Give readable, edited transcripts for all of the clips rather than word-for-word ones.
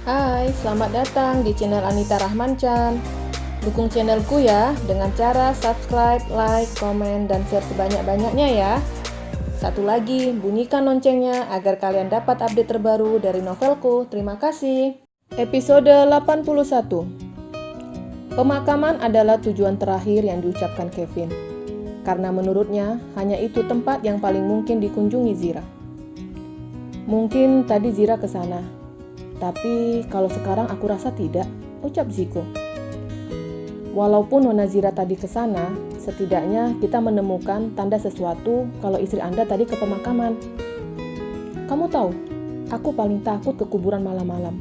Hai, selamat datang di channel Anita Rahman Chan. Dukung channelku ya dengan cara subscribe, like, komen, dan share sebanyak-banyaknya ya. Satu lagi, bunyikan loncengnya agar kalian dapat update terbaru dari novelku. Terima kasih. Episode 81. Pemakaman adalah tujuan terakhir yang diucapkan Kevin. Karena menurutnya, hanya itu tempat yang paling mungkin dikunjungi Zira. Mungkin tadi Zira ke sana. Tapi kalau sekarang aku rasa tidak, ucap Ziko. Walaupun Nona Zira tadi ke sana, setidaknya kita menemukan tanda sesuatu kalau istri Anda tadi ke pemakaman. Kamu tahu, aku paling takut ke kuburan malam-malam.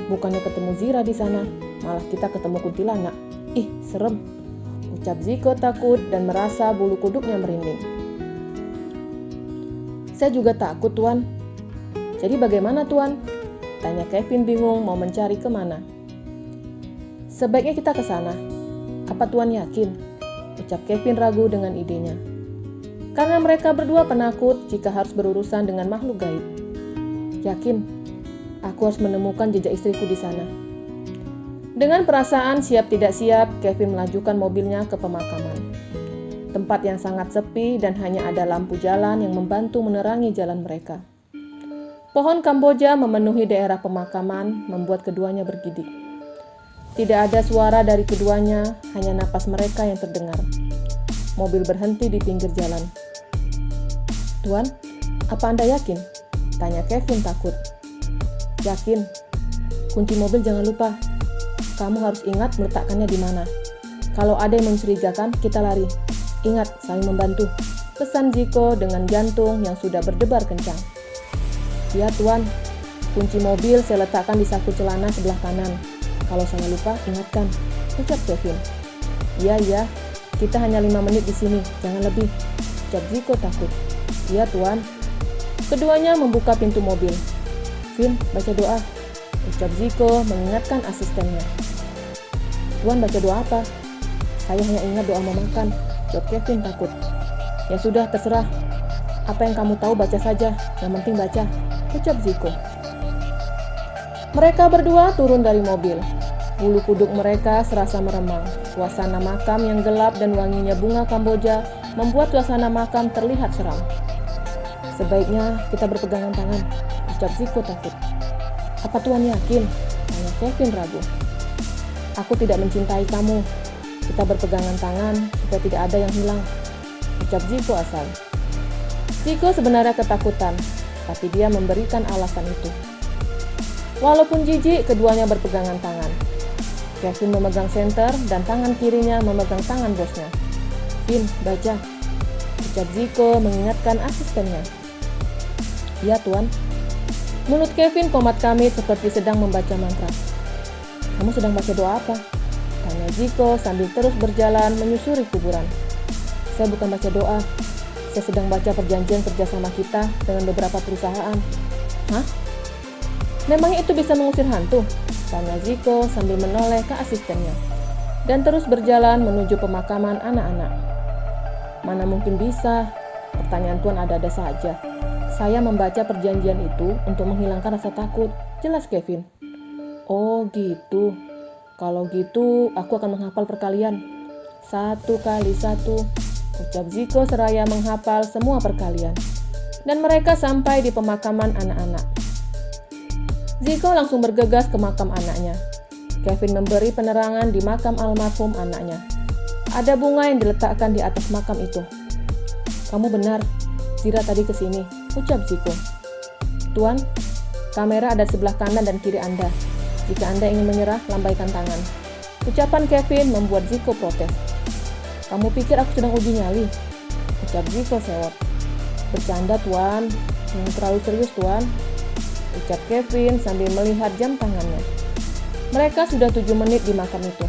Bukannya ketemu Zira di sana, malah kita ketemu kuntilanak. Ih, serem, ucap Ziko takut dan merasa bulu kuduknya merinding. Saya juga takut, Tuan. Jadi bagaimana, Tuan? Tanya Kevin bingung mau mencari kemana. Sebaiknya kita ke sana. Apa Tuan yakin? Ucap Kevin ragu dengan idenya. Karena mereka berdua penakut jika harus berurusan dengan makhluk gaib. Yakin, aku harus menemukan jejak istriku di sana. Dengan perasaan siap tidak siap, Kevin melajukan mobilnya ke pemakaman. Tempat yang sangat sepi dan hanya ada lampu jalan yang membantu menerangi jalan mereka. Pohon Kamboja memenuhi daerah pemakaman, membuat keduanya bergidik. Tidak ada suara dari keduanya, hanya napas mereka yang terdengar. Mobil berhenti di pinggir jalan. Tuan, apa Anda yakin? Tanya Kevin takut. Yakin. Kunci mobil jangan lupa. Kamu harus ingat meletakkannya di mana. Kalau ada yang mencurigakan, kita lari. Ingat, saling membantu. Pesan Ziko dengan jantung yang sudah berdebar kencang. Ya Tuan, kunci mobil saya letakkan di saku celana sebelah kanan. Kalau saya lupa, ingatkan, ucap Kevin. Iya, kita hanya 5 menit di sini, jangan lebih, ucap Ziko takut. Iya Tuan. Keduanya membuka pintu mobil. Vin, baca doa, ucap Ziko mengingatkan asistennya. Tuan baca doa apa? Saya hanya ingat doa mau makan, ucap Kevin takut. Ya sudah, terserah. Apa yang kamu tahu baca saja, yang penting baca, ucap Ziko. Mereka berdua turun dari mobil. Bulu kuduk mereka serasa meremang. Suasana makam yang gelap dan wanginya bunga Kamboja membuat suasana makam terlihat seram. Sebaiknya kita berpegangan tangan, ucap Ziko takut. Apa Tuan yakin? Tanya Kevin ragu. Aku tidak mencintai kamu. Kita berpegangan tangan supaya tidak ada yang hilang, ucap Ziko asal. Ziko sebenarnya ketakutan, tapi dia memberikan alasan itu. Walaupun jijik, keduanya berpegangan tangan. Kevin memegang senter dan tangan kirinya memegang tangan bosnya. Vin, baca, ucap Ziko mengingatkan asistennya. Ya Tuan. Mulut Kevin komat kamit seperti sedang membaca mantra. Kamu sedang baca doa apa? Tanya Ziko sambil terus berjalan menyusuri kuburan. Saya bukan baca doa. Saya sedang baca perjanjian kerjasama kita dengan beberapa perusahaan. Hah? Memangnya itu bisa mengusir hantu? Tanya Ziko sambil menoleh ke asistennya. Dan terus berjalan menuju pemakaman anak-anak. Mana mungkin bisa? Pertanyaan Tuan ada-ada saja. Saya membaca perjanjian itu untuk menghilangkan rasa takut. Jelas Kevin. Oh gitu. Kalau gitu aku akan menghafal perkalian. 1 kali 1. Ucap Ziko seraya menghafal semua perkalian. Dan mereka sampai di pemakaman anak-anak. Ziko langsung bergegas ke makam anaknya. Kevin memberi penerangan di makam almarhum anaknya. Ada bunga yang diletakkan di atas makam itu. Kamu benar, Zira tadi ke sini, ucap Ziko. Tuan, kamera ada di sebelah kanan dan kiri Anda. Jika Anda ingin menyerah, lambaikan tangan. Ucapan Kevin membuat Ziko protes. Kamu pikir aku sedang uji nyali? Ucap Ziko sewot. Bercanda Tuan, jangan terlalu serius Tuan, ucap Kevin sambil melihat jam tangannya. Mereka sudah 7 menit di makam itu.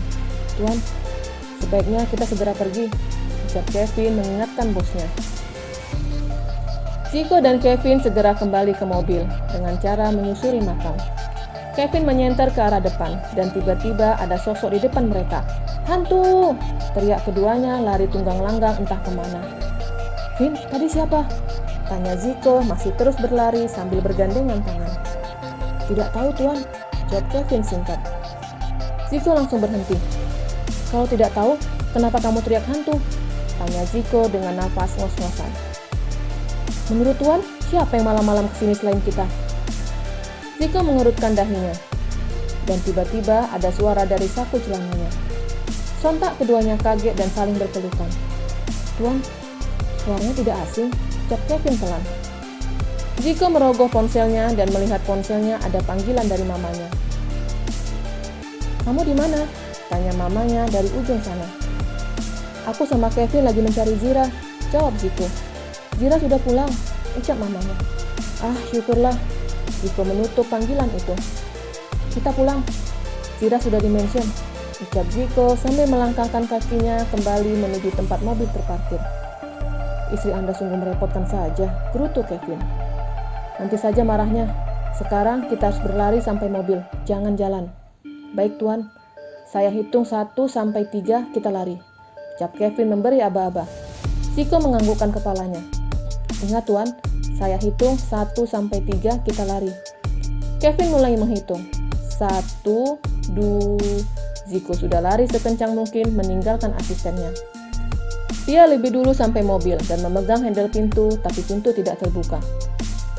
Tuan, sebaiknya kita segera pergi, ucap Kevin mengingatkan bosnya. Ziko dan Kevin segera kembali ke mobil dengan cara menyusuri makam. Kevin menyenter ke arah depan dan tiba-tiba ada sosok di depan mereka. Hantu! Teriak keduanya lari tunggang langgang entah kemana. Vin, tadi siapa? Tanya Ziko masih terus berlari sambil bergandengan tangan. Tidak tahu Tuan, jawab Kevin singkat. Ziko langsung berhenti. Kalau tidak tahu, kenapa kamu teriak hantu? Tanya Ziko dengan nafas ngos-ngosan. Menurut Tuan, siapa yang malam-malam kesini selain kita? Ziko mengerutkan dahinya. Dan tiba-tiba ada suara dari saku celananya. Sontak keduanya kaget dan saling berpelukan. Tuan, suaranya tidak asing, ucap Kevin pelan. Ziko merogoh ponselnya dan melihat ponselnya ada panggilan dari mamanya. Kamu di mana? Tanya mamanya dari ujung sana. Aku sama Kevin lagi mencari Zira, jawab Ziko. Zira sudah pulang, ucap mamanya. Ah, syukurlah. Ziko menutup panggilan itu. Kita pulang. Zira sudah dimention, ucap Ziko sambil melangkahkan kakinya kembali menuju tempat mobil terparkir. Istri Anda sungguh merepotkan saja, gerutu Kevin. Nanti saja marahnya. Sekarang kita harus berlari sampai mobil, jangan jalan. Baik Tuan, saya hitung 1-3 kita lari, ucap Kevin memberi aba-aba. Ziko menganggukkan kepalanya. Ingat Tuan, saya hitung 1-3 kita lari. Kevin mulai menghitung. 1, 2, Ziko sudah lari sekencang mungkin meninggalkan asistennya. Dia lebih dulu sampai mobil dan memegang handle pintu, tapi pintu tidak terbuka.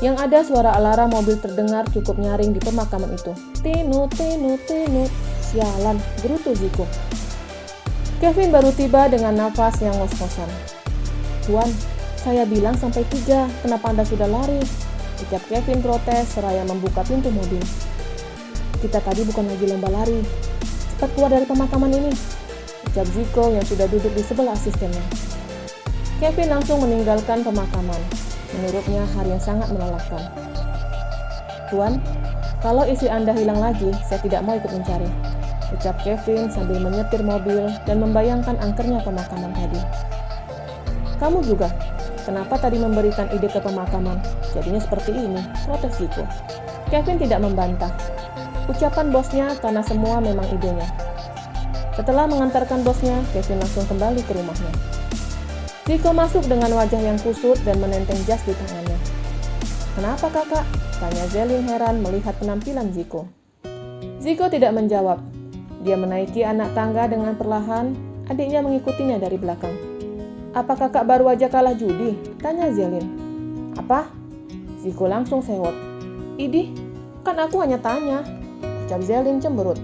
Yang ada suara alarm mobil terdengar cukup nyaring di pemakaman itu. Tinut, tinut, tinut. Sialan, gerutu Ziko. Kevin baru tiba dengan nafas yang ngos-ngosan. Tuan, saya bilang sampai 3, kenapa Anda sudah lari? Ucap Kevin protes seraya membuka pintu mobil. Kita tadi bukan lagi lomba lari. Cepat keluar dari pemakaman ini, ucap Ziko yang sudah duduk di sebelah asistennya. Kevin langsung meninggalkan pemakaman. Menurutnya hari yang sangat melelahkan. Tuan, kalau istri Anda hilang lagi, saya tidak mau ikut mencari, ucap Kevin sambil menyetir mobil dan membayangkan angkernya pemakaman tadi. Kamu juga, kenapa tadi memberikan ide ke pemakaman? Jadinya seperti ini, protes Ziko. Kevin tidak membantah. Ucapan bosnya karena semua memang idenya. Setelah mengantarkan bosnya, Kevin langsung kembali ke rumahnya. Ziko masuk dengan wajah yang kusut dan menenteng jas di tangannya. Kenapa kakak? Tanya Zelin heran melihat penampilan Ziko. Ziko tidak menjawab. Dia menaiki anak tangga dengan perlahan, adiknya mengikutinya dari belakang. Apa kakak baru aja kalah judi? Tanya Zelin. Apa? Ziko langsung sewot. Idih, kan aku hanya tanya, ucap Zelin cemberut.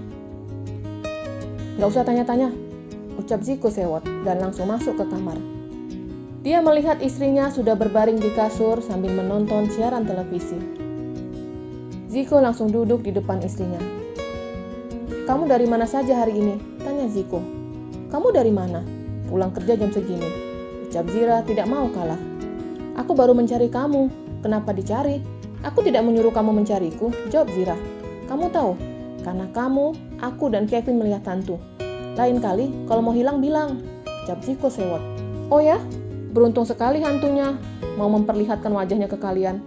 Gak usah tanya-tanya, ucap Ziko sewot dan langsung masuk ke kamar. Dia melihat istrinya sudah berbaring di kasur sambil menonton siaran televisi. Ziko langsung duduk di depan istrinya. Kamu dari mana saja hari ini? Tanya Ziko. Kamu dari mana? Pulang kerja jam segini, ucap Zira tidak mau kalah. Aku baru mencari kamu. Kenapa dicari? Aku tidak menyuruh kamu mencariku, jawab Zira. Kamu tahu, karena kamu, aku dan Kevin melihat hantu. Lain kali, kalau mau hilang bilang, ucap Ziko sewot. Oh ya? Beruntung sekali hantunya, mau memperlihatkan wajahnya ke kalian.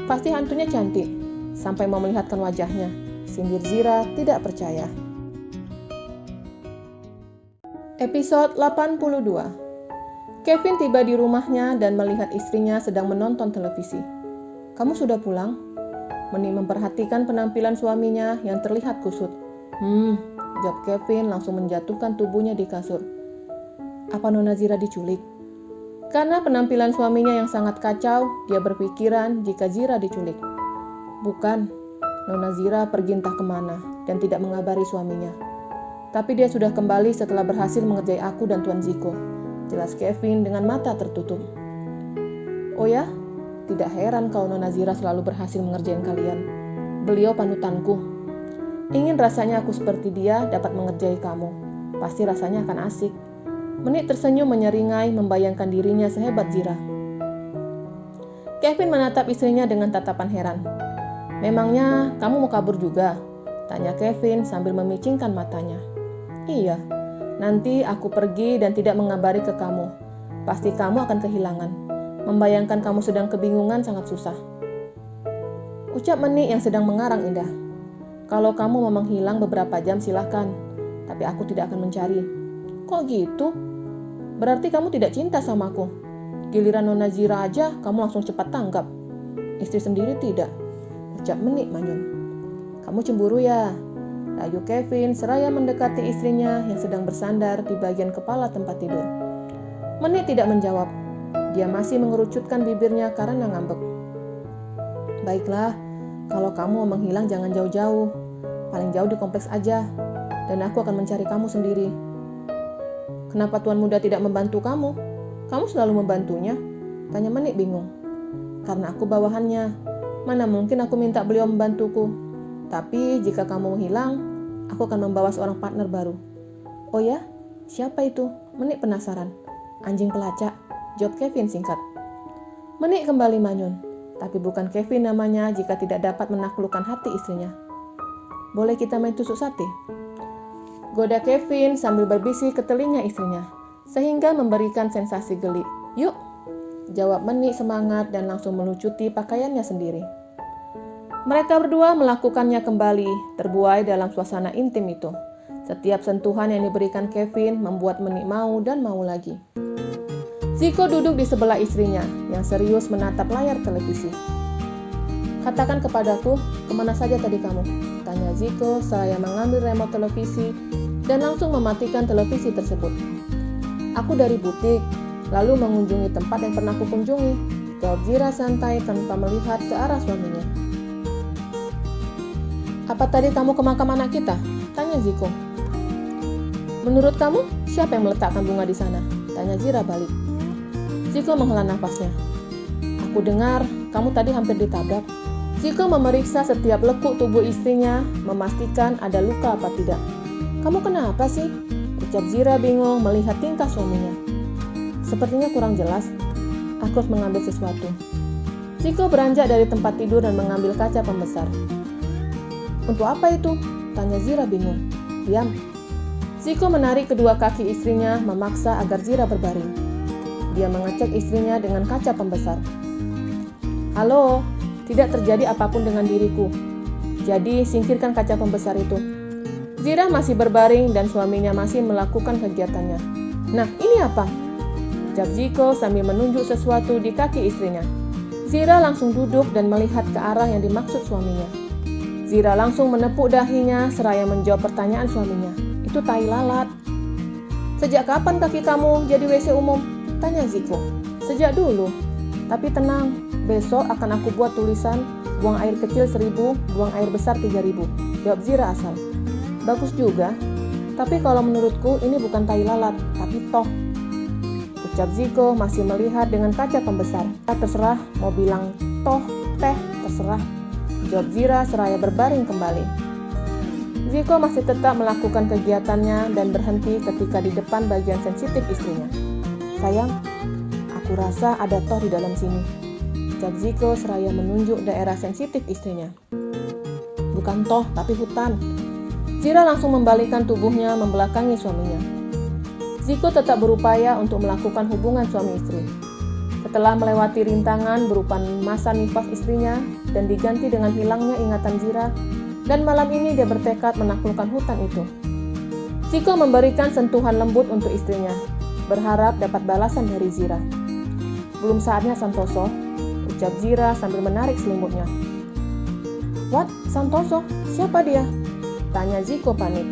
Pasti hantunya cantik, sampai mau melihatkan wajahnya. Sindir Zira tidak percaya. Episode 82. Kevin tiba di rumahnya dan melihat istrinya sedang menonton televisi. Kamu sudah pulang? Meni memperhatikan penampilan suaminya yang terlihat kusut. Jawab Kevin langsung menjatuhkan tubuhnya di kasur. Apa Nona Zira diculik? Karena penampilan suaminya yang sangat kacau, dia berpikiran jika Zira diculik. Bukan, Nona Zira pergi entah kemana dan tidak mengabari suaminya. Tapi dia sudah kembali setelah berhasil mengerjai aku dan Tuan Ziko, jelas Kevin dengan mata tertutup. Oh ya? Tidak heran kalau Nona Zira selalu berhasil mengerjain kalian. Beliau panutanku. Ingin rasanya aku seperti dia dapat mengerjai kamu. Pasti rasanya akan asik. Meni tersenyum menyeringai membayangkan dirinya sehebat Zira. Kevin menatap istrinya dengan tatapan heran. Memangnya kamu mau kabur juga? Tanya Kevin sambil memicingkan matanya. Iya, nanti aku pergi dan tidak mengabari ke kamu. Pasti kamu akan kehilangan. Membayangkan kamu sedang kebingungan sangat susah. Ucap Meni yang sedang mengarang indah. Kalau kamu memang hilang beberapa jam silahkan, tapi aku tidak akan mencari. Kok gitu? Berarti kamu tidak cinta sama aku. Giliran Nona Zira aja kamu langsung cepat tanggap. Istri sendiri tidak. Ucap Meni manyun. Kamu cemburu ya? Rayu Kevin seraya mendekati istrinya yang sedang bersandar di bagian kepala tempat tidur. Menik tidak menjawab. Dia masih mengerucutkan bibirnya karena ngambek. Baiklah, kalau kamu mau menghilang jangan jauh-jauh. Paling jauh di kompleks aja. Dan aku akan mencari kamu sendiri. Kenapa Tuan Muda tidak membantu kamu? Kamu selalu membantunya? Tanya Menik bingung. Karena aku bawahannya. Mana mungkin aku minta beliau membantuku. Tapi jika kamu hilang, aku akan membawa seorang partner baru. Oh ya? Siapa itu? Menik penasaran. Anjing pelacak, jawab Kevin singkat. Menik kembali manyun. Tapi bukan Kevin namanya jika tidak dapat menaklukkan hati istrinya. Boleh kita main tusuk sate? Goda Kevin sambil berbisik ke telinga istrinya, sehingga memberikan sensasi geli. Yuk, jawab Menik semangat dan langsung melucuti pakaiannya sendiri. Mereka berdua melakukannya kembali, terbuai dalam suasana intim itu. Setiap sentuhan yang diberikan Kevin membuat Menik mau dan mau lagi. Ziko duduk di sebelah istrinya, yang serius menatap layar televisi. Katakan kepadaku, kemana saja tadi kamu? Tanya Ziko seraya mengambil remote televisi dan langsung mematikan televisi tersebut. Aku dari butik, lalu mengunjungi tempat yang pernah aku kunjungi, jawab Zira santai tanpa melihat ke arah suaminya. Apa tadi kamu ke makam anak kita? Tanya Ziko. Menurut kamu, siapa yang meletakkan bunga di sana? Tanya Zira balik. Ziko menghela nafasnya. Aku dengar kamu tadi hampir ditabrak. Ziko memeriksa setiap lekuk tubuh istrinya, memastikan ada luka apa tidak. Kamu kenapa sih? Ucap Zira bingung melihat tingkah suaminya. Sepertinya kurang jelas. Aku harus mengambil sesuatu. Ziko beranjak dari tempat tidur dan mengambil kaca pembesar. Untuk apa itu? Tanya Zira bingung. Diam. Ziko menarik kedua kaki istrinya memaksa agar Zira berbaring. Dia mengecek istrinya dengan kaca pembesar. Halo, tidak terjadi apapun dengan diriku. Jadi singkirkan kaca pembesar itu. Zira masih berbaring dan suaminya masih melakukan kegiatannya. Nah, ini apa? Ucap Ziko sambil menunjuk sesuatu di kaki istrinya. Zira langsung duduk dan melihat ke arah yang dimaksud suaminya. Zira langsung menepuk dahinya seraya menjawab pertanyaan suaminya. Itu tai lalat. Sejak kapan kaki kamu jadi WC umum? Tanya Ziko. Sejak dulu. Tapi tenang, besok akan aku buat tulisan buang air kecil 1000, buang air besar 3000. Jawab Zira asal. Bagus juga. Tapi kalau menurutku ini bukan tai lalat, tapi toh. Ucap Ziko masih melihat dengan kaca pembesar. Terserah, mau bilang toh, teh, terserah. Jawab Zira seraya berbaring kembali. Ziko masih tetap melakukan kegiatannya dan berhenti ketika di depan bagian sensitif istrinya. Sayang, aku rasa ada toh di dalam sini. Ucap Ziko seraya menunjuk daerah sensitif istrinya. Bukan toh, tapi hutan. Zira langsung membalikkan tubuhnya membelakangi suaminya. Ziko tetap berupaya untuk melakukan hubungan suami istri. Setelah melewati rintangan berupa masa nifas istrinya dan diganti dengan hilangnya ingatan Zira, dan malam ini dia bertekad menaklukkan hutan itu. Ziko memberikan sentuhan lembut untuk istrinya, berharap dapat balasan dari Zira. Belum saatnya Santoso, ucap Zira sambil menarik selimutnya. What? Santoso? Siapa dia? Tanya Ziko panik.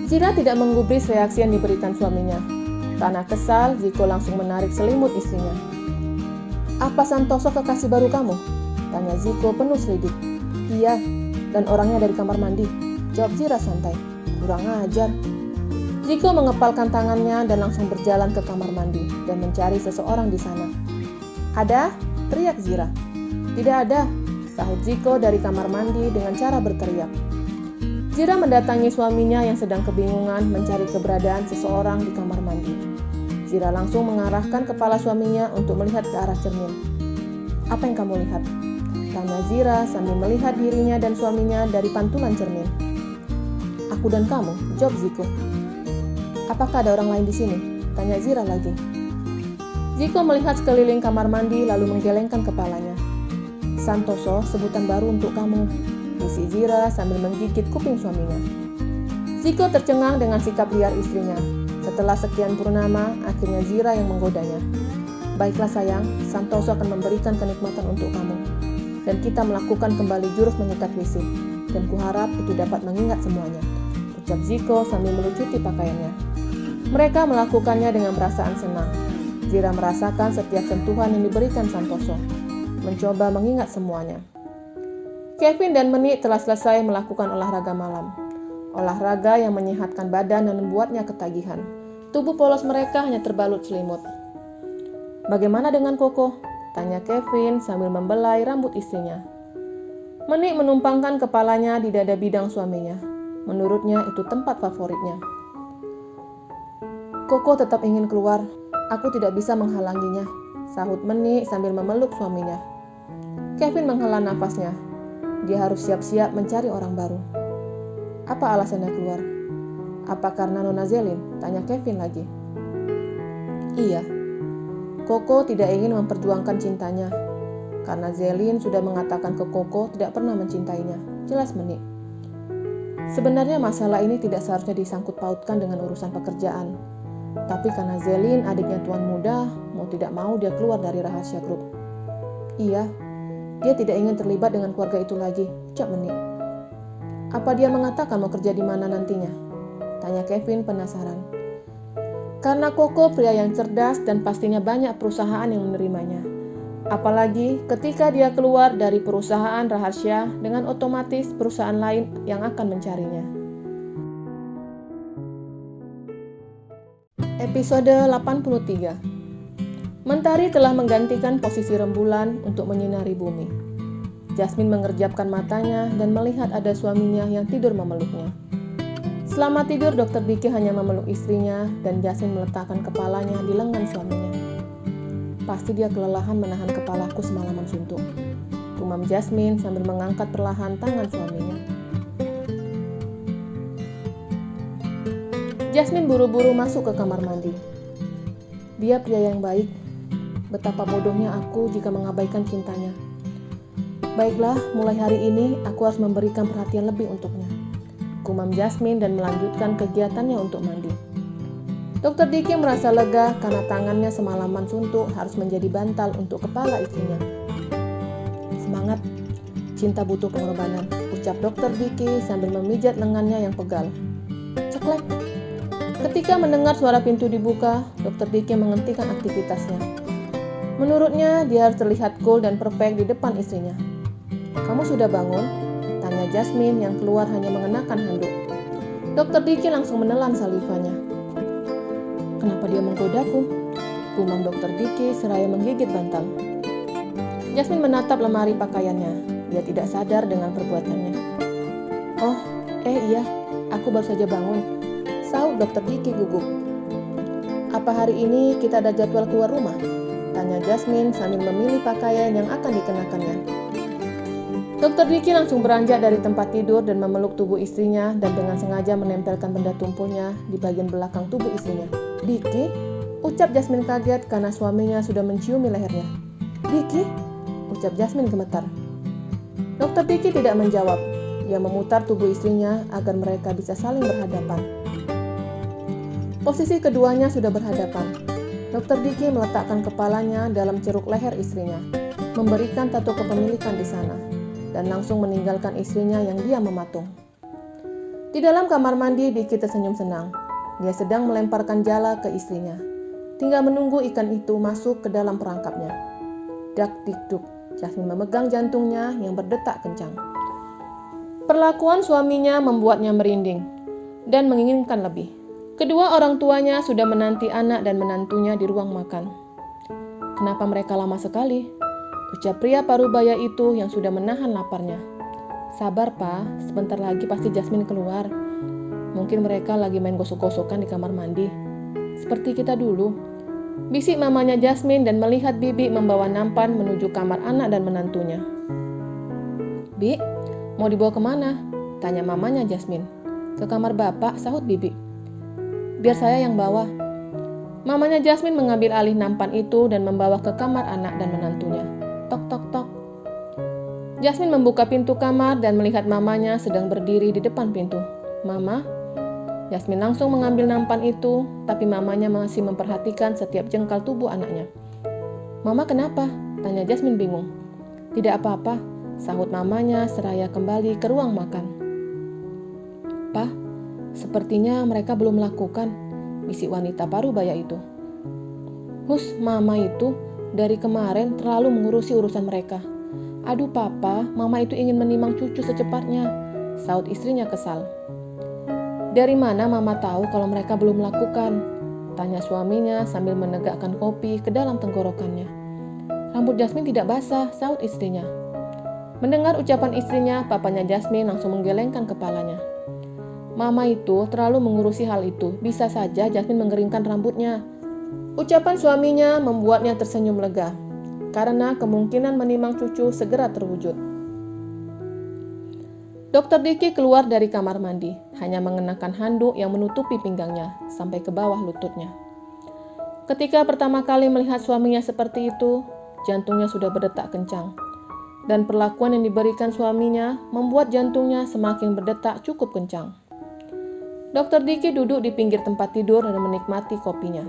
Zira tidak menggubris reaksi yang diberikan suaminya. Karena kesal, Ziko langsung menarik selimut istrinya. Apa Santoso kekasih baru kamu? Tanya Ziko penuh selidik. Iya, dan orangnya dari kamar mandi. Jawab Zira santai. Kurang ajar. Ziko mengepalkan tangannya dan langsung berjalan ke kamar mandi dan mencari seseorang di sana. Ada? Teriak Zira. Tidak ada, sahut Ziko dari kamar mandi dengan cara berteriak. Zira mendatangi suaminya yang sedang kebingungan mencari keberadaan seseorang di kamar mandi. Zira langsung mengarahkan kepala suaminya untuk melihat ke arah cermin. Apa yang kamu lihat? Tanya Zira sambil melihat dirinya dan suaminya dari pantulan cermin. Aku dan kamu, jawab Ziko. Apakah ada orang lain di sini? Tanya Zira lagi. Ziko melihat sekeliling kamar mandi lalu menggelengkan kepalanya. Santoso, sebutan baru untuk kamu, bisi Zira sambil menggigit kuping suaminya. Ziko tercengang dengan sikap liar istrinya. Setelah sekian purnama, akhirnya Zira yang menggodanya. Baiklah sayang, Santoso akan memberikan kenikmatan untuk kamu. Dan kita melakukan kembali jurus mengikat wisi. dan kuharap itu dapat mengingat semuanya, ucap Ziko sambil melucuti pakaiannya. Mereka melakukannya dengan perasaan senang. Zira merasakan setiap sentuhan yang diberikan Santoso, mencoba mengingat semuanya. Kevin dan Meni telah selesai melakukan olahraga malam. Olahraga yang menyehatkan badan dan membuatnya ketagihan. Tubuh polos mereka hanya terbalut selimut. "Bagaimana dengan Koko?" tanya Kevin sambil membelai rambut istrinya. Meni menumpangkan kepalanya di dada bidang suaminya. Menurutnya itu tempat favoritnya. "Koko tetap ingin keluar. Aku tidak bisa menghalanginya," sahut Meni sambil memeluk suaminya. Kevin menghela nafasnya. Dia harus siap-siap mencari orang baru. "Apa alasannya keluar? Apa karena Nona Zelin?" tanya Kevin lagi. "Iya, Koko tidak ingin memperjuangkan cintanya, karena Zelin sudah mengatakan ke Koko tidak pernah mencintainya," jelas Meni. "Sebenarnya masalah ini tidak seharusnya disangkut pautkan dengan urusan pekerjaan. Tapi karena Zelin adiknya tuan muda, mau tidak mau dia keluar dari rahasia grup." "Iya, dia tidak ingin terlibat dengan keluarga itu lagi," ucap Meni. "Apa dia mengatakan mau kerja di mana nantinya?" tanya Kevin penasaran. Karena Koko pria yang cerdas dan pastinya banyak perusahaan yang menerimanya. Apalagi ketika dia keluar dari perusahaan rahasia, dengan otomatis perusahaan lain yang akan mencarinya. Episode 83. Mentari telah menggantikan posisi rembulan untuk menyinari bumi. Jasmine mengerjapkan matanya dan melihat ada suaminya yang tidur memeluknya. Selama tidur, Dr. Diki hanya memeluk istrinya dan Jasmine meletakkan kepalanya di lengan suaminya. "Pasti dia kelelahan menahan kepalaku semalaman suntuk," gumam Jasmine sambil mengangkat perlahan tangan suaminya. Jasmine buru-buru masuk ke kamar mandi. Dia pria yang baik. Betapa bodohnya aku jika mengabaikan cintanya. Baiklah, mulai hari ini aku harus memberikan perhatian lebih untuknya, gumam Jasmine dan melanjutkan kegiatannya untuk mandi. Dr. Diki merasa lega karena tangannya semalaman suntuk harus menjadi bantal untuk kepala istrinya. "Semangat, cinta butuh pengorbanan," ucap Dr. Diki sambil memijat lengannya yang pegal. Ceklek. Ketika mendengar suara pintu dibuka, Dr. Diki menghentikan aktivitasnya. Menurutnya, dia harus terlihat cool dan perfect di depan istrinya. "Kamu sudah bangun?" tanya Jasmine yang keluar hanya mengenakan handuk. Dr. Diki langsung menelan salivanya. "Kenapa dia menggodaku?" gumam Dr. Diki seraya menggigit bantal. Jasmine menatap lemari pakaiannya. Dia tidak sadar dengan perbuatannya. "Oh, iya, aku baru saja bangun," sahut Dr. Diki gugup. "Apa hari ini kita ada jadwal keluar rumah?" tanya Jasmine sambil memilih pakaian yang akan dikenakannya. Dr. Diki langsung beranjak dari tempat tidur dan memeluk tubuh istrinya dan dengan sengaja menempelkan benda tumpulnya di bagian belakang tubuh istrinya. "Diki?" ucap Jasmine kaget karena suaminya sudah menciumi lehernya. "Diki?" ucap Jasmine gemetar. Dr. Diki tidak menjawab. Dia memutar tubuh istrinya agar mereka bisa saling berhadapan. Posisi keduanya sudah berhadapan. Dr. Diki meletakkan kepalanya dalam ceruk leher istrinya, memberikan tato kepemilikan di sana, dan langsung meninggalkan istrinya yang diam mematung. Di dalam kamar mandi, Diki tersenyum senang. Dia sedang melemparkan jala ke istrinya. Tinggal menunggu ikan itu masuk ke dalam perangkapnya. Dak dik duk, Jasmine memegang jantungnya yang berdetak kencang. Perlakuan suaminya membuatnya merinding dan menginginkan lebih. Kedua orang tuanya sudah menanti anak dan menantunya di ruang makan. "Kenapa mereka lama sekali?" ucap pria parubaya itu yang sudah menahan laparnya. "Sabar, Pak, sebentar lagi pasti Jasmine keluar. Mungkin mereka lagi main gosok-gosokan di kamar mandi. Seperti kita dulu," bisik mamanya Jasmine dan melihat Bibi membawa nampan menuju kamar anak dan menantunya. "Bi, mau dibawa kemana?" tanya mamanya Jasmine. "Ke kamar Bapak," sahut Bibi. "Biar saya yang bawa." Mamanya Jasmine mengambil alih nampan itu dan membawa ke kamar anak dan menantunya. Tok tok tok. Jasmine membuka pintu kamar dan melihat mamanya sedang berdiri di depan pintu. "Mama?" Jasmine langsung mengambil nampan itu, tapi mamanya masih memperhatikan setiap jengkal tubuh anaknya. "Mama kenapa?" tanya Jasmine bingung. "Tidak apa-apa," sahut mamanya seraya kembali ke ruang makan. "Pak, sepertinya mereka belum melakukan," bisik wanita parubaya itu. "Hus, Mama itu dari kemarin terlalu mengurusi urusan mereka." "Aduh Papa, Mama itu ingin menimang cucu secepatnya," saut istrinya kesal. "Dari mana Mama tahu kalau mereka belum melakukan?" tanya suaminya sambil menegakkan kopi ke dalam tenggorokannya. "Rambut Jasmine tidak basah," saut istrinya. Mendengar ucapan istrinya, papanya Jasmine langsung menggelengkan kepalanya. "Mama itu terlalu mengurusi hal itu, bisa saja Jasmine mengeringkan rambutnya." Ucapan suaminya membuatnya tersenyum lega, karena kemungkinan menimang cucu segera terwujud. Dokter Diki keluar dari kamar mandi, hanya mengenakan handuk yang menutupi pinggangnya sampai ke bawah lututnya. Ketika pertama kali melihat suaminya seperti itu, jantungnya sudah berdetak kencang. Dan perlakuan yang diberikan suaminya membuat jantungnya semakin berdetak cukup kencang. Dokter Diki duduk di pinggir tempat tidur dan menikmati kopinya.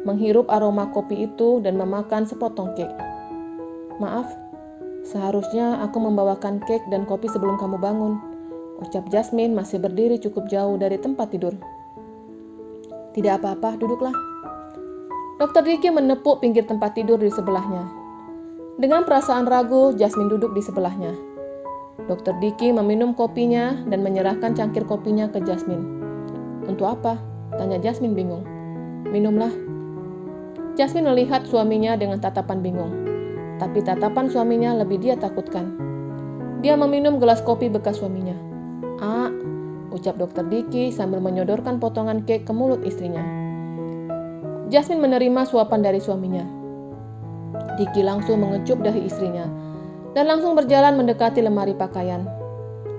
Menghirup aroma kopi itu dan memakan sepotong kek. "Maaf, seharusnya aku membawakan kek dan kopi sebelum kamu bangun," ucap Jasmine masih berdiri cukup jauh dari tempat tidur. "Tidak apa-apa, duduklah." Dokter Diki menepuk pinggir tempat tidur di sebelahnya. Dengan perasaan ragu, Jasmine duduk di sebelahnya. Dokter Diki meminum kopinya dan menyerahkan cangkir kopinya ke Jasmine. "Untuk apa?" tanya Jasmine bingung. "Minumlah." Jasmine melihat suaminya dengan tatapan bingung, tapi tatapan suaminya lebih dia takutkan. Dia meminum gelas kopi bekas suaminya. "Ah," ucap Dokter Diki sambil menyodorkan potongan kek ke mulut istrinya. Jasmine menerima suapan dari suaminya. Diki langsung mengecup dahi istrinya dan langsung berjalan mendekati lemari pakaian.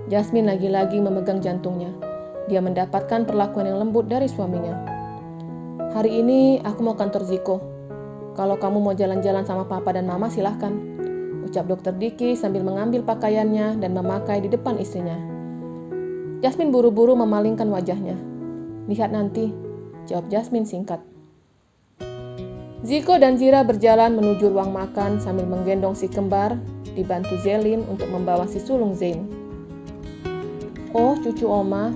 Jasmine lagi-lagi memegang jantungnya. Dia mendapatkan perlakuan yang lembut dari suaminya. "Hari ini aku mau kantor Ziko. Kalau kamu mau jalan-jalan sama Papa dan Mama silahkan," ucap Dokter Diki sambil mengambil pakaiannya dan memakai di depan istrinya. Jasmine buru-buru memalingkan wajahnya. "Lihat nanti," jawab Jasmine singkat. Ziko dan Zira berjalan menuju ruang makan sambil menggendong si kembar, dibantu Zelin untuk membawa si sulung Zain. "Oh, cucu Oma,"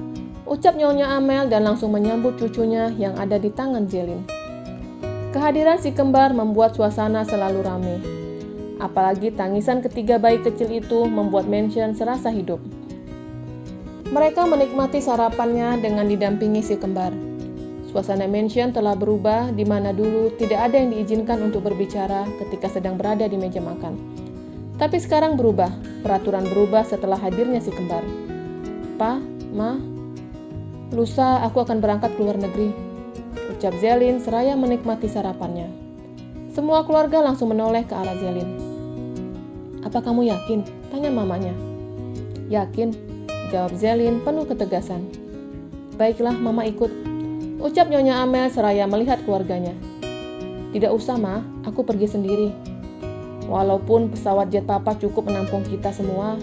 ucap Nyonya Amel dan langsung menyambut cucunya yang ada di tangan Zelin. Kehadiran si kembar membuat suasana selalu ramai. Apalagi tangisan ketiga bayi kecil itu membuat mansion serasa hidup. Mereka menikmati sarapannya dengan didampingi si kembar. Suasana mansion telah berubah, di mana dulu tidak ada yang diizinkan untuk berbicara ketika sedang berada di meja makan. Tapi sekarang berubah, peraturan berubah setelah hadirnya si kembar. "Pa, Ma, lusa aku akan berangkat ke luar negeri," ucap Zelin seraya menikmati sarapannya. Semua keluarga langsung menoleh ke arah Zelin. "Apa kamu yakin?" tanya mamanya. "Yakin," jawab Zelin penuh ketegasan. "Baiklah, Mama ikut," ucap Nyonya Amel seraya melihat keluarganya. "Tidak usah, Ma, aku pergi sendiri. Walaupun pesawat jet Papa cukup menampung kita semua,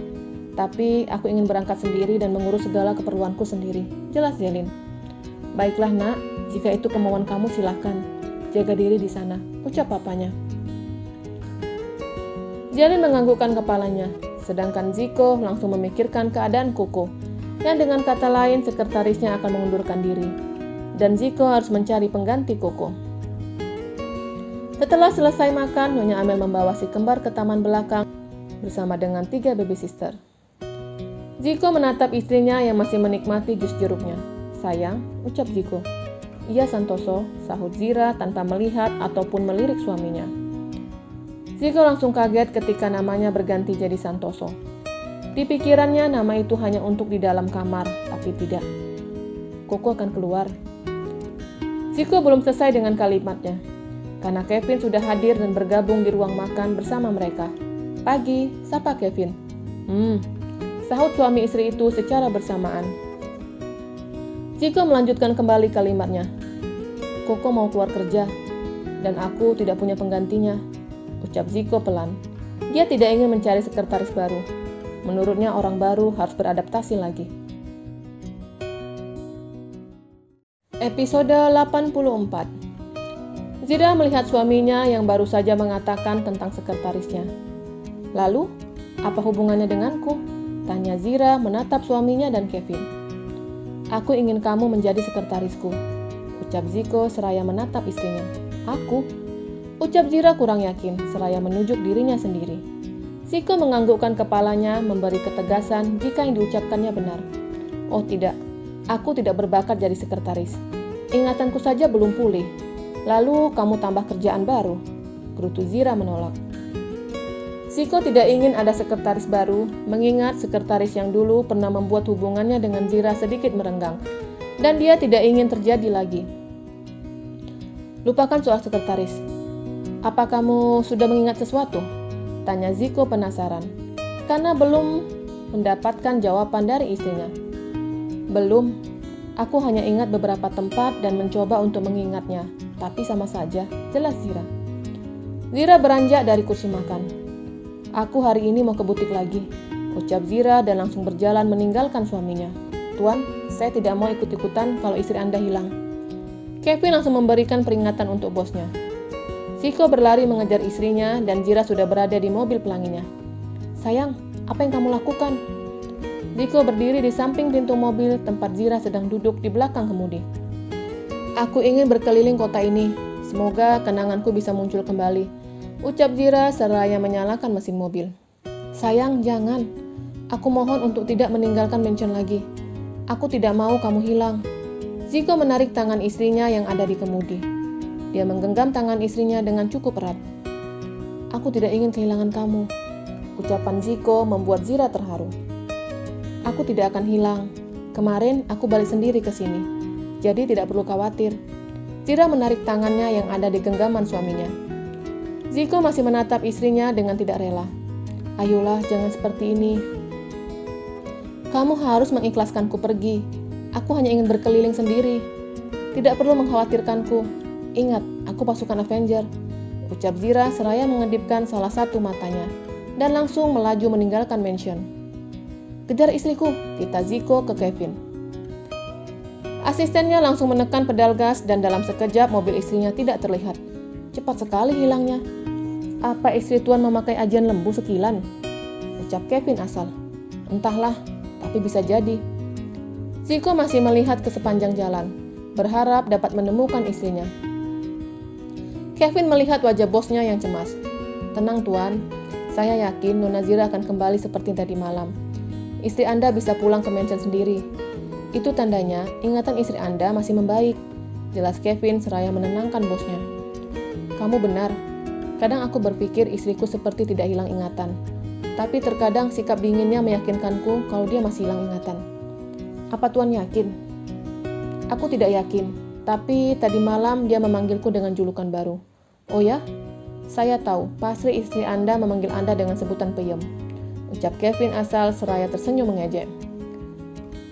tapi aku ingin berangkat sendiri dan mengurus segala keperluanku sendiri," jelas Zelin. "Baiklah, Nak, jika itu kemauan kamu silahkan. Jaga diri di sana," ucap papanya. Zelin menganggukkan kepalanya, sedangkan Ziko langsung memikirkan keadaan Koko, yang dengan kata lain sekretarisnya akan mengundurkan diri. Dan Ziko harus mencari pengganti Koko. Setelah selesai makan, Nyonya Amel membawa si kembar ke taman belakang bersama dengan 3 baby sister. Ziko menatap istrinya yang masih menikmati jus jeruknya. "Sayang," ucap Ziko. "Iya, Santoso," sahut Zira tanpa melihat ataupun melirik suaminya. Ziko langsung kaget ketika namanya berganti jadi Santoso. Di pikirannya nama itu hanya untuk di dalam kamar, tapi tidak. Koko akan keluar. Ziko belum selesai dengan kalimatnya, karena Kevin sudah hadir dan bergabung di ruang makan bersama mereka. "Pagi," sapa Kevin. Sahut suami istri itu secara bersamaan. Ziko melanjutkan kembali kalimatnya. "Koko mau keluar kerja, dan aku tidak punya penggantinya," ucap Ziko pelan. Dia tidak ingin mencari sekretaris baru. Menurutnya orang baru harus beradaptasi lagi. Episode 84. Zira melihat suaminya yang baru saja mengatakan tentang sekretarisnya. "Lalu, apa hubungannya denganku?" tanya Zira menatap suaminya dan Kevin. Aku ingin kamu menjadi sekretarisku, ucap Ziko seraya menatap istrinya. Aku? Ucap Zira kurang yakin seraya menunjuk dirinya sendiri. Ziko menganggukkan kepalanya memberi ketegasan jika yang diucapkannya benar. Oh tidak, aku tidak berbakat jadi sekretaris. Ingatanku saja belum pulih. Lalu kamu tambah kerjaan baru, gerutu Zira menolak. Ziko tidak ingin ada sekretaris baru, mengingat sekretaris yang dulu pernah membuat hubungannya dengan Zira sedikit merenggang, dan dia tidak ingin terjadi lagi. Lupakan soal sekretaris. Apa kamu sudah mengingat sesuatu? Tanya Ziko penasaran, karena belum mendapatkan jawaban dari istrinya. Belum, aku hanya ingat beberapa tempat dan mencoba untuk mengingatnya, tapi sama saja, jelas Zira. Zira beranjak dari kursi makan. Aku hari ini mau ke butik lagi, ucap Zira dan langsung berjalan meninggalkan suaminya. Tuan, saya tidak mau ikut-ikutan kalau istri Anda hilang. Kevin langsung memberikan peringatan untuk bosnya. Ziko berlari mengejar istrinya dan Zira sudah berada di mobil pelanginya. Sayang, apa yang kamu lakukan? Ziko berdiri di samping pintu mobil tempat Zira sedang duduk di belakang kemudi. Aku ingin berkeliling kota ini, semoga kenanganku bisa muncul kembali, ucap Zira seraya menyalakan mesin mobil. Sayang, jangan. Aku mohon untuk tidak meninggalkan mansion lagi. Aku tidak mau kamu hilang. Ziko menarik tangan istrinya yang ada di kemudi. Dia menggenggam tangan istrinya dengan cukup erat. Aku tidak ingin kehilangan kamu. Ucapan Ziko membuat Zira terharu. Aku tidak akan hilang. Kemarin aku balik sendiri ke sini. Jadi tidak perlu khawatir. Zira menarik tangannya yang ada di genggaman suaminya. Ziko masih menatap istrinya dengan tidak rela. Ayolah, jangan seperti ini. Kamu harus mengikhlaskanku pergi. Aku hanya ingin berkeliling sendiri. Tidak perlu mengkhawatirkanku. Ingat, aku pasukan Avenger, ucap Zira seraya mengedipkan salah satu matanya, dan langsung melaju meninggalkan mansion. Kejar istriku, tita Ziko ke Kevin. Asistennya langsung menekan pedal gas dan dalam sekejap mobil istrinya tidak terlihat. Cepat sekali hilangnya. Apa istri tuan memakai ajian lembu sekilan? Ucap Kevin asal. Entahlah, tapi bisa jadi. Ziko masih melihat ke sepanjang jalan, berharap dapat menemukan istrinya. Kevin melihat wajah bosnya yang cemas. Tenang tuan, saya yakin Nona Zira akan kembali seperti tadi malam. Istri Anda bisa pulang ke mansion sendiri. Itu tandanya ingatan istri Anda masih membaik, jelas Kevin seraya menenangkan bosnya. Kamu benar. Kadang aku berpikir istriku seperti tidak hilang ingatan. Tapi terkadang sikap dinginnya meyakinkanku kalau dia masih hilang ingatan. Apa Tuan yakin? Aku tidak yakin, tapi tadi malam dia memanggilku dengan julukan baru. Oh ya? Saya tahu, pasti istri Anda memanggil Anda dengan sebutan peyem. Ucap Kevin asal seraya tersenyum mengejek.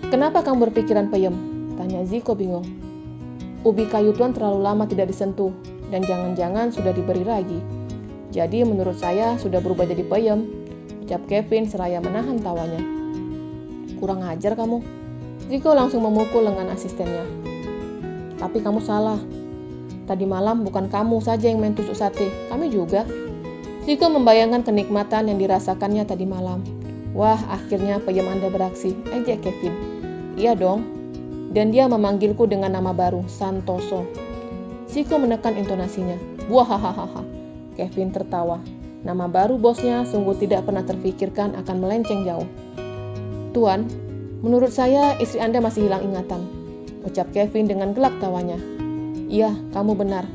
Kenapa kamu berpikiran peyem? Tanya Ziko bingung. Ubi kayu Tuan terlalu lama tidak disentuh, dan jangan-jangan sudah diberi ragi. Jadi menurut saya sudah berubah jadi peyem, ucap Kevin seraya menahan tawanya. Kurang ajar kamu. Ziko langsung memukul lengan asistennya. Tapi kamu salah. Tadi malam bukan kamu saja yang main tusuk sate, kami juga. Ziko membayangkan kenikmatan yang dirasakannya tadi malam. Wah, akhirnya peyem Anda beraksi, ejek Kevin. Iya dong. Dan dia memanggilku dengan nama baru, Santoso. Ziko menekan intonasinya. Buahahaha. Kevin tertawa. Nama baru bosnya sungguh tidak pernah terfikirkan akan melenceng jauh. Tuan, menurut saya istri Anda masih hilang ingatan, ucap Kevin dengan gelak tawanya. Iya, kamu benar.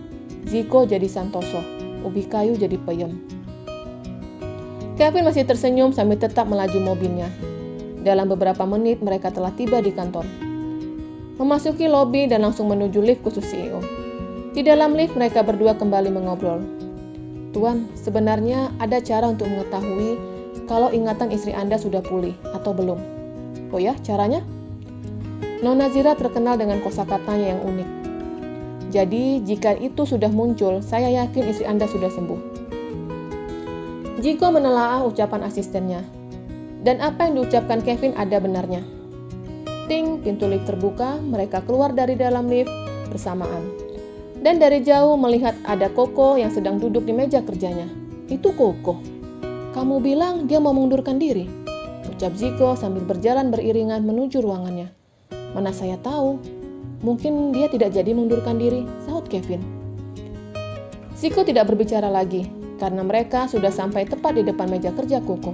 Ziko jadi Santoso, ubi kayu jadi peyem. Kevin masih tersenyum sambil tetap melaju mobilnya. Dalam beberapa menit mereka telah tiba di kantor. Memasuki lobi dan langsung menuju lift khusus CEO. Di dalam lift mereka berdua kembali mengobrol. Tuan, sebenarnya ada cara untuk mengetahui kalau ingatan istri Anda sudah pulih atau belum. Oh ya, caranya? Nona Zira terkenal dengan kosakatanya yang unik. Jadi, jika itu sudah muncul, saya yakin istri Anda sudah sembuh. Ziko menelaah ucapan asistennya. Dan apa yang diucapkan Kevin ada benarnya. Ting, pintu lift terbuka, mereka keluar dari dalam lift bersamaan. Dan dari jauh melihat ada Koko yang sedang duduk di meja kerjanya. Itu Koko. Kamu bilang dia mau mengundurkan diri, ucap Ziko sambil berjalan beriringan menuju ruangannya. Mana saya tahu, mungkin dia tidak jadi mengundurkan diri, sahut Kevin. Ziko tidak berbicara lagi, karena mereka sudah sampai tepat di depan meja kerja Koko.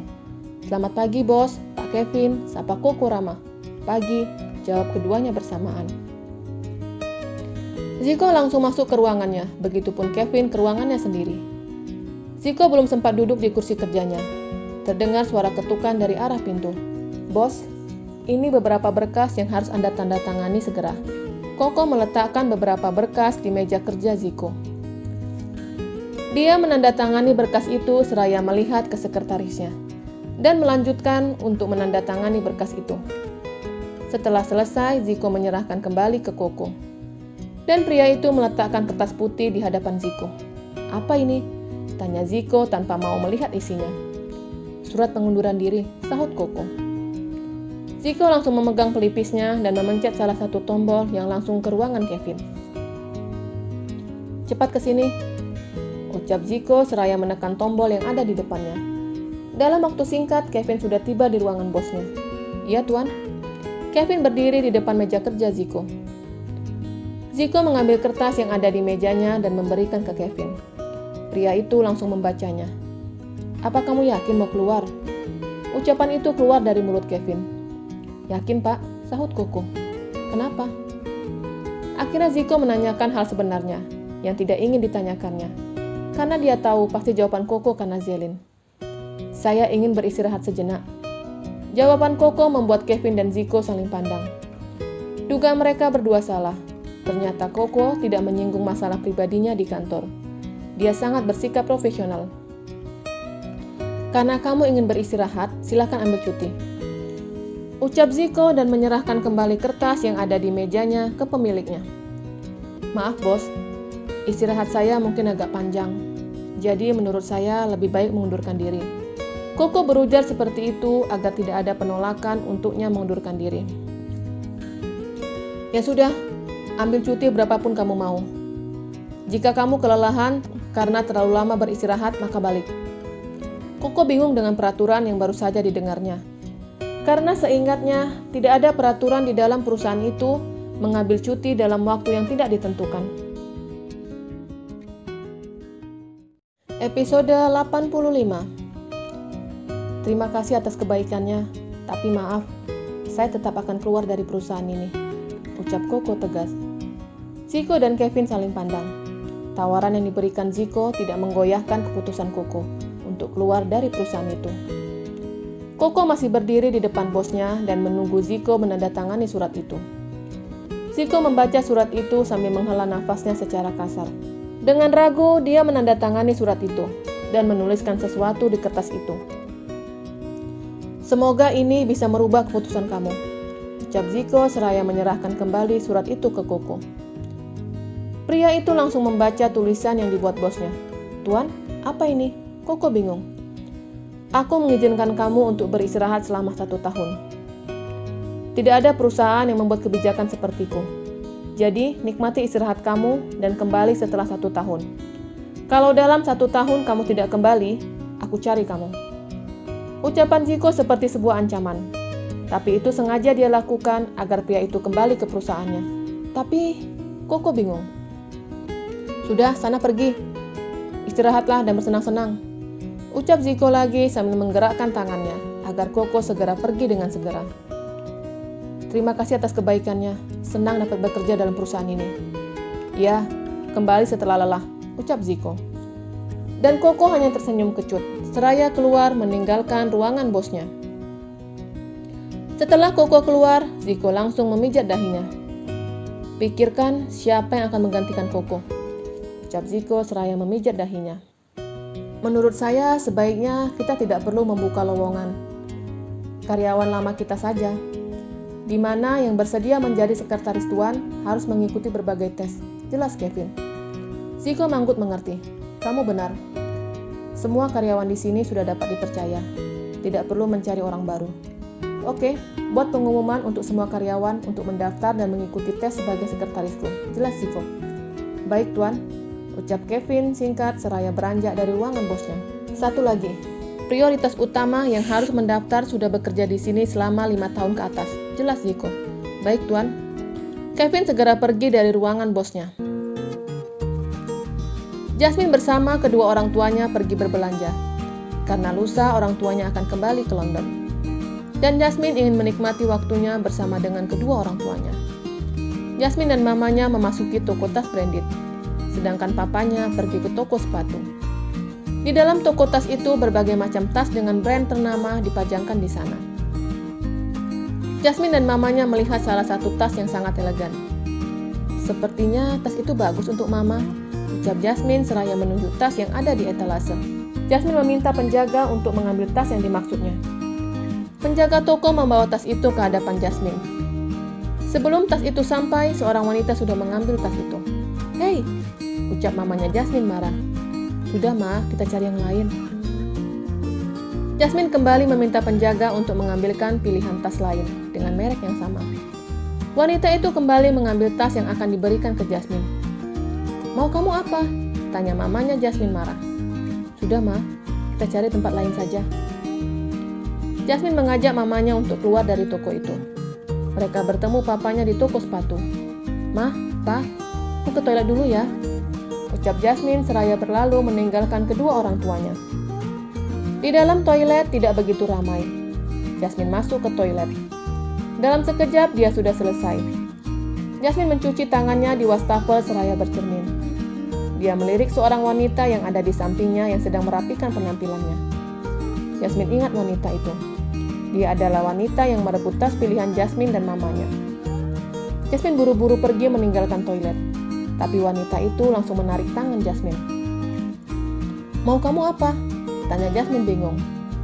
Selamat pagi bos, Pak Kevin, sapa Koko ramah. Pagi, jawab keduanya bersamaan. Ziko langsung masuk ke ruangannya, begitupun Kevin ke ruangannya sendiri. Ziko belum sempat duduk di kursi kerjanya. Terdengar suara ketukan dari arah pintu. Bos, ini beberapa berkas yang harus Anda tanda tangani segera. Koko meletakkan beberapa berkas di meja kerja Ziko. Dia menandatangani berkas itu seraya melihat ke sekretarisnya dan melanjutkan untuk menandatangani berkas itu. Setelah selesai, Ziko menyerahkan kembali ke Koko. Dan pria itu meletakkan kertas putih di hadapan Ziko. Apa ini? Tanya Ziko tanpa mau melihat isinya. Surat pengunduran diri, sahut Koko. Ziko langsung memegang pelipisnya dan memencet salah satu tombol yang langsung ke ruangan Kevin. Cepat ke sini, ucap Ziko seraya menekan tombol yang ada di depannya. Dalam waktu singkat, Kevin sudah tiba di ruangan bosnya. Iya, Tuan. Kevin berdiri di depan meja kerja Ziko. Ziko mengambil kertas yang ada di mejanya dan memberikan ke Kevin. Pria itu langsung membacanya. Apa kamu yakin mau keluar? Ucapan itu keluar dari mulut Kevin. Yakin, Pak, sahut Koko. Kenapa? Akhirnya Ziko menanyakan hal sebenarnya yang tidak ingin ditanyakannya. Karena dia tahu pasti jawaban Koko karena Zelin. Saya ingin beristirahat sejenak. Jawaban Koko membuat Kevin dan Ziko saling pandang. Dugaan mereka berdua salah. Ternyata Koko tidak menyinggung masalah pribadinya di kantor. Dia sangat bersikap profesional. Karena kamu ingin beristirahat, silakan ambil cuti. Ucap Ziko dan menyerahkan kembali kertas yang ada di mejanya ke pemiliknya. Maaf bos, istirahat saya mungkin agak panjang. Jadi menurut saya lebih baik mengundurkan diri. Koko berujar seperti itu agar tidak ada penolakan untuknya mengundurkan diri. Ya sudah, ambil cuti berapapun kamu mau. Jika kamu kelelahan karena terlalu lama beristirahat, maka balik. Koko bingung dengan peraturan yang baru saja didengarnya. Karena seingatnya, tidak ada peraturan di dalam perusahaan itu mengambil cuti dalam waktu yang tidak ditentukan. Episode 85. Terima kasih atas kebaikannya, tapi maaf, saya tetap akan keluar dari perusahaan ini, ucap Koko tegas. Ziko dan Kevin saling pandang. Tawaran yang diberikan Ziko tidak menggoyahkan keputusan Koko untuk keluar dari perusahaan itu. Koko masih berdiri di depan bosnya dan menunggu Ziko menandatangani surat itu. Ziko membaca surat itu sambil menghela nafasnya secara kasar. Dengan ragu, dia menandatangani surat itu dan menuliskan sesuatu di kertas itu. Semoga ini bisa merubah keputusan kamu, ucap Ziko seraya menyerahkan kembali surat itu ke Koko. Pria itu langsung membaca tulisan yang dibuat bosnya. Tuan, apa ini? Koko bingung. Aku mengizinkan kamu untuk beristirahat selama 1 tahun. Tidak ada perusahaan yang membuat kebijakan sepertiku. Jadi, nikmati istirahat kamu dan kembali setelah 1 tahun. Kalau dalam 1 tahun kamu tidak kembali, aku cari kamu. Ucapan Ziko seperti sebuah ancaman. Tapi itu sengaja dia lakukan agar pria itu kembali ke perusahaannya. Tapi, Koko bingung. Sudah, sana pergi. Istirahatlah dan bersenang-senang. Ucap Ziko lagi sambil menggerakkan tangannya agar Koko segera pergi dengan segera. Terima kasih atas kebaikannya. Senang dapat bekerja dalam perusahaan ini. Ya, kembali setelah lelah, ucap Ziko. Dan Koko hanya tersenyum kecut, seraya keluar meninggalkan ruangan bosnya. Setelah Koko keluar, Ziko langsung memijat dahinya. Pikirkan siapa yang akan menggantikan Koko, ucap Ziko seraya memijat dahinya. Menurut saya sebaiknya kita tidak perlu membuka lowongan. Karyawan lama kita saja, di mana yang bersedia menjadi sekretaris tuan harus mengikuti berbagai tes. Jelas Kevin. Ziko manggut mengerti. Kamu benar. Semua karyawan di sini sudah dapat dipercaya. Tidak perlu mencari orang baru. Oke, buat pengumuman untuk semua karyawan untuk mendaftar dan mengikuti tes sebagai sekretarisku. Jelas Ziko. Baik tuan, ucap Kevin singkat seraya beranjak dari ruangan bosnya. Satu lagi, prioritas utama yang harus mendaftar sudah bekerja di sini selama 5 tahun ke atas. Jelas, Ziko. Baik, Tuan. Kevin segera pergi dari ruangan bosnya. Jasmine bersama kedua orang tuanya pergi berbelanja, karena lusa orang tuanya akan kembali ke London. Dan Jasmine ingin menikmati waktunya bersama dengan kedua orang tuanya. Jasmine dan mamanya memasuki toko tas branded, sedangkan papanya pergi ke toko sepatu. Di dalam toko tas itu berbagai macam tas dengan brand ternama dipajangkan di sana. Jasmine dan mamanya melihat salah satu tas yang sangat elegan. Sepertinya tas itu bagus untuk mama, ucap Jasmine seraya menunjuk tas yang ada di etalase. Jasmine meminta penjaga untuk mengambil tas yang dimaksudnya. Penjaga toko membawa tas itu ke hadapan Jasmine. Sebelum tas itu sampai, seorang wanita sudah mengambil tas itu. "Hei," ucap mamanya Jasmine marah. "Sudah, Ma, kita cari yang lain." Jasmine kembali meminta penjaga untuk mengambilkan pilihan tas lain dengan merek yang sama. Wanita itu kembali mengambil tas yang akan diberikan ke Jasmine. "Mau kamu apa?" tanya mamanya Jasmine marah. "Sudah, Ma, kita cari tempat lain saja." Jasmine mengajak mamanya untuk keluar dari toko itu. Mereka bertemu papanya di toko sepatu. "Ma, Pa, aku ke toilet dulu ya," ucap Jasmine seraya berlalu meninggalkan kedua orang tuanya. Di dalam toilet tidak begitu ramai. Jasmine masuk ke toilet. Dalam sekejap dia sudah selesai. Jasmine mencuci tangannya di wastafel seraya bercermin. Dia melirik seorang wanita yang ada di sampingnya yang sedang merapikan penampilannya. Jasmine ingat wanita itu. Dia adalah wanita yang merebut tas pilihan Jasmine dan mamanya. Jasmine buru-buru pergi meninggalkan toilet. Tapi wanita itu langsung menarik tangan Jasmine. "Mau kamu apa?" tanya Jasmine bingung,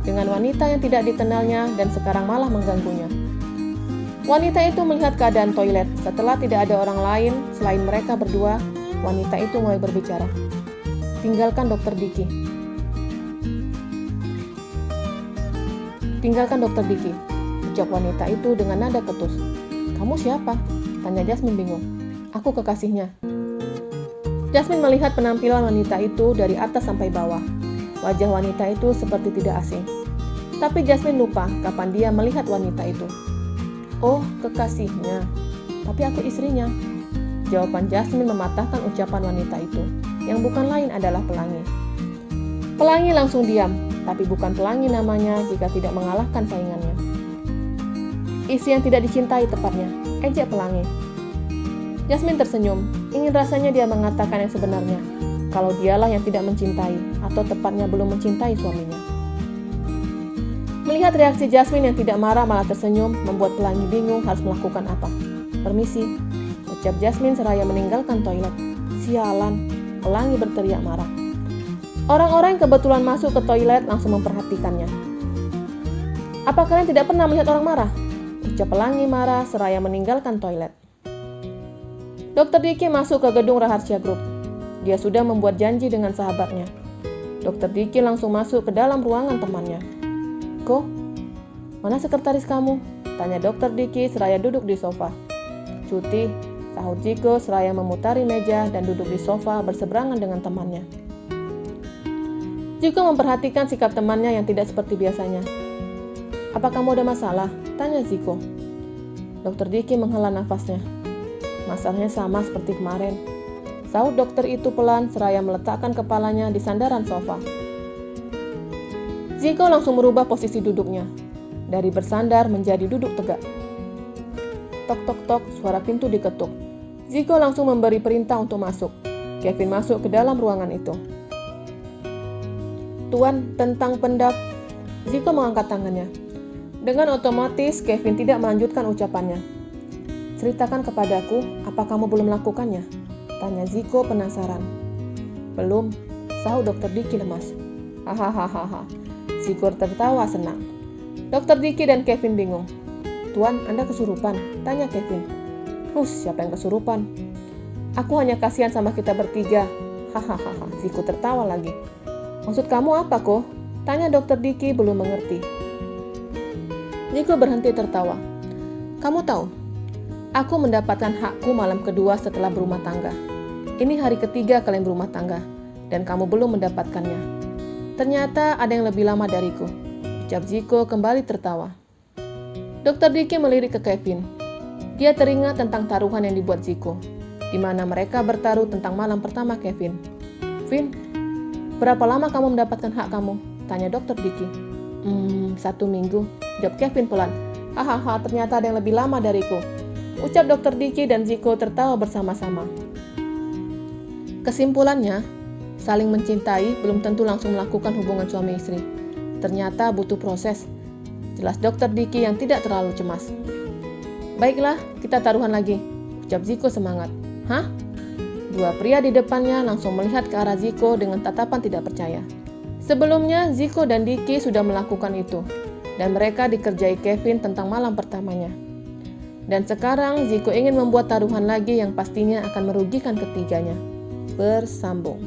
dengan wanita yang tidak dikenalnya dan sekarang malah mengganggunya. Wanita itu melihat keadaan toilet. Setelah tidak ada orang lain selain mereka berdua, wanita itu mulai berbicara. "Tinggalkan Dr. Dicky. Tinggalkan Dr. Dicky," ucap wanita itu dengan nada ketus. "Kamu siapa?" tanya Jasmine bingung. "Aku kekasihnya." Jasmine melihat penampilan wanita itu dari atas sampai bawah. Wajah wanita itu seperti tidak asing. Tapi Jasmine lupa kapan dia melihat wanita itu. "Oh, kekasihnya. Tapi aku istrinya." Jawaban Jasmine mematahkan ucapan wanita itu, yang bukan lain adalah Pelangi. Pelangi langsung diam, tapi bukan Pelangi namanya jika tidak mengalahkan saingannya. "Istri yang tidak dicintai tepatnya," ejek Pelangi. Jasmine tersenyum, ingin rasanya dia mengatakan yang sebenarnya, kalau dialah yang tidak mencintai, atau tepatnya belum mencintai suaminya. Melihat reaksi Jasmine yang tidak marah malah tersenyum, membuat Pelangi bingung harus melakukan apa. "Permisi," ucap Jasmine seraya meninggalkan toilet. "Sialan," Pelangi berteriak marah. Orang-orang yang kebetulan masuk ke toilet langsung memperhatikannya. "Apa kalian tidak pernah melihat orang marah?" ucap Pelangi marah seraya meninggalkan toilet. Dr. Dicky masuk ke gedung Rahasia Group. Dia sudah membuat janji dengan sahabatnya. Dr. Dicky langsung masuk ke dalam ruangan temannya. "Ko, mana sekretaris kamu?" tanya Dr. Dicky seraya duduk di sofa. "Cuti," sahut Ziko seraya memutari meja dan duduk di sofa berseberangan dengan temannya. Ziko memperhatikan sikap temannya yang tidak seperti biasanya. "Apa kamu ada masalah?" tanya Ziko. Dr. Dicky menghela nafasnya. "Masalahnya sama seperti kemarin," sahut dokter itu pelan seraya meletakkan kepalanya di sandaran sofa. Ziko langsung merubah posisi duduknya, dari bersandar menjadi duduk tegak. Tok tok tok, suara pintu diketuk. Ziko langsung memberi perintah untuk masuk. Kevin masuk ke dalam ruangan itu. "Tuan, tentang Ziko mengangkat tangannya. Dengan otomatis Kevin tidak melanjutkan ucapannya. "Ceritakan kepadaku, apa kamu belum melakukannya?" tanya Ziko penasaran. "Belum," sahut Dr. Dicky lemas. "Hahaha." Ziko tertawa senang. Dr. Dicky dan Kevin bingung. "Tuan, Anda kesurupan?" tanya Kevin. Siapa yang kesurupan?" "Aku hanya kasihan sama kita bertiga." Hahaha. Ziko tertawa lagi. "Maksud kamu apa, Ko?" tanya Dr. Dicky belum mengerti. Ziko berhenti tertawa. "Kamu tahu, aku mendapatkan hakku malam kedua setelah berumah tangga. Ini hari ketiga kalian berumah tangga, dan kamu belum mendapatkannya. Ternyata ada yang lebih lama dariku," ucap Ziko kembali tertawa. Dr. Diki melirik ke Kevin. Dia teringat tentang taruhan yang dibuat Ziko, di mana mereka bertaruh tentang malam pertama Kevin. "Vin, berapa lama kamu mendapatkan hak kamu?" tanya Dr. Diki. 1 minggu, jawab Kevin pelan. "Hahaha, ternyata ada yang lebih lama dariku," ucap Dr. Diki dan Ziko tertawa bersama-sama. Kesimpulannya, saling mencintai belum tentu langsung melakukan hubungan suami istri. Ternyata butuh proses. Jelas Dr. Diki yang tidak terlalu cemas. "Baiklah, kita taruhan lagi," ucap Ziko semangat. "Hah?" Dua pria di depannya langsung melihat ke arah Ziko dengan tatapan tidak percaya. Sebelumnya, Ziko dan Diki sudah melakukan itu, dan mereka dikerjai Kevin tentang malam pertamanya. Dan sekarang Ziko ingin membuat taruhan lagi yang pastinya akan merugikan ketiganya. Bersambung.